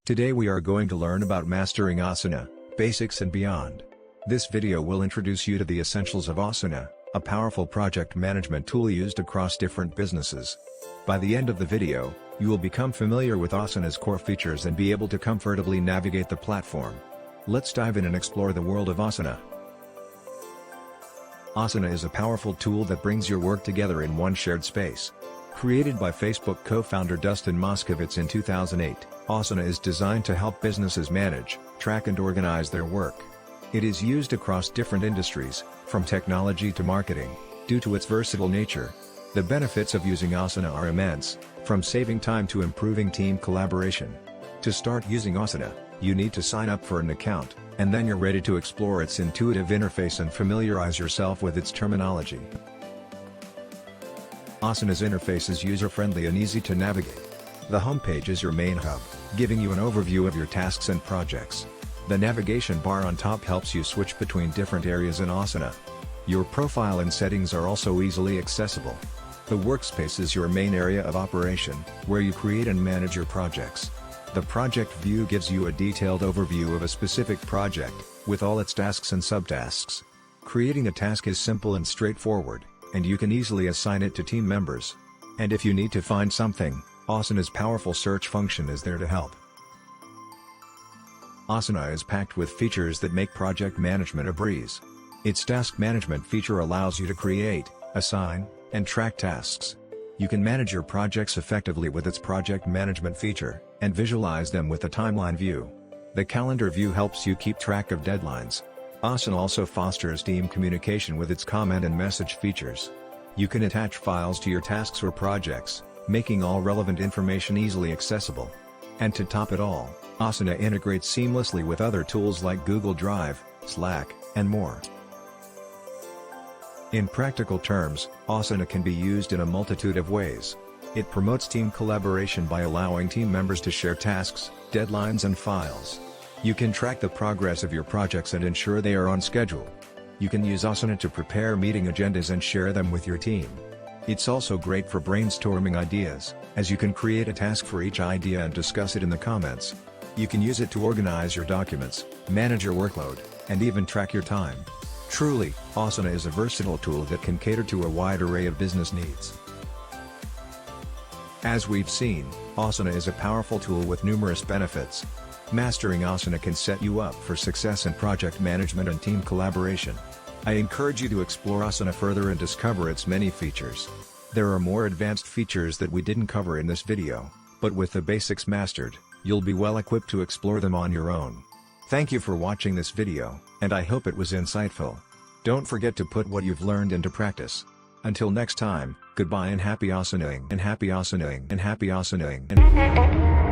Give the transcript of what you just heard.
Today we are going to learn about Mastering Asana, basics and beyond. This video will introduce you to the essentials of Asana, a powerful project management tool used across different businesses. By the end of the video, you will become familiar with Asana's core features and be able to comfortably navigate the platform. Let's dive in and explore the world of Asana. Asana is a powerful tool that brings your work together in one shared space. Created by Facebook co-founder Dustin Moskovitz in 2008, Asana is designed to help businesses manage, track and organize their work. It is used across different industries, from technology to marketing, due to its versatile nature. The benefits of using Asana are immense, from saving time to improving team collaboration. To start using Asana, you need to sign up for an account, and then you're ready to explore its intuitive interface and familiarize yourself with its terminology. Asana's interface is user-friendly and easy to navigate. The homepage is your main hub, giving you an overview of your tasks and projects. The navigation bar on top helps you switch between different areas in Asana. Your profile and settings are also easily accessible. The workspace is your main area of operation, where you create and manage your projects. The project view gives you a detailed overview of a specific project, with all its tasks and subtasks. Creating a task is simple and straightforward, and you can easily assign it to team members. And if you need to find something, Asana's powerful search function is there to help. Asana is packed with features that make project management a breeze. Its task management feature allows you to create, assign, and track tasks. You can manage your projects effectively with its project management feature, and visualize them with the timeline view. The calendar view helps you keep track of deadlines. Asana also fosters team communication with its comment and message features. You can attach files to your tasks or projects, making all relevant information easily accessible. And to top it all, Asana integrates seamlessly with other tools like Google Drive, Slack, and more. In practical terms, Asana can be used in a multitude of ways. It promotes team collaboration by allowing team members to share tasks, deadlines and files. You can track the progress of your projects and ensure they are on schedule. You can use Asana to prepare meeting agendas and share them with your team. It's also great for brainstorming ideas, as you can create a task for each idea and discuss it in the comments. You can use it to organize your documents, manage your workload, and even track your time. Truly, Asana is a versatile tool that can cater to a wide array of business needs. As we've seen, Asana is a powerful tool with numerous benefits. Mastering Asana can set you up for success in project management and team collaboration. I encourage you to explore Asana further and discover its many features. There are more advanced features that we didn't cover in this video, but with the basics mastered, you'll be well equipped to explore them on your own. Thank you for watching this video, and I hope it was insightful. Don't forget to put what you've learned into practice. Until next time, goodbye and happy Asanaing and happy Asanaing and happy Asanaing and